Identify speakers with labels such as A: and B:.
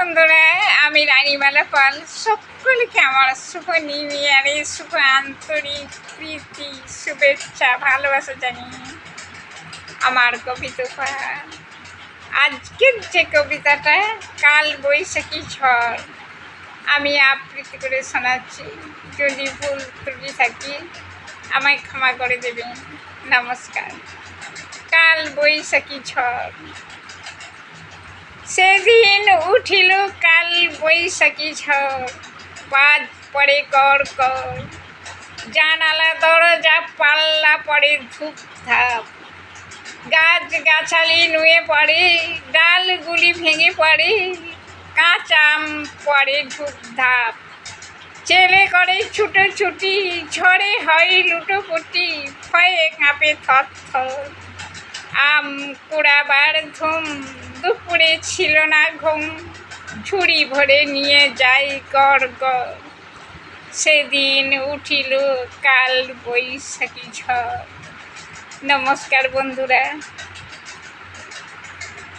A: বন্ধুরা, আমি রানীমালা পাল সকলকে আমার শুভ নিউ ইয়ারের শুভ আন্তরিক প্রীতি শুভেচ্ছা ভালোবাসা জানিয়ে আমার কবিতা উপহার। আজকের যে কবিতাটা কাল বৈশাখী ঝড় আমি আবৃত্তি করে শোনাচ্ছি। যদি ভুল ত্রুটি থাকি আমায় ক্ষমা করে দেবেন। নমস্কার। কাল বৈশাখী ঝড়। সেদিন উঠিল কাল বৈশাখী ঝড়, বাজ পড়ে কর কর, জানালা দরজা পাল্লা পড়ে ধূপ ধাপ, গাছ গাছালি নুয়ে পড়ে, ডালগুলি ভেঙে পড়ে, কাঁচা আম পড়ে ধূপ ধাপ, ছেলে করে ছুটোছুটি, ঝড়ে হয় লুটোপুটি, ভয়ে কাঁপে থরথর, আম কুড়াবার ধুম, দুপুরে ছিল না ঘুম, ঝুড়ি ভরে নিয়ে যাই গড় গড়, সেদিন উঠিল কাল বৈশাখী ঝড়। নমস্কার বন্ধুরা।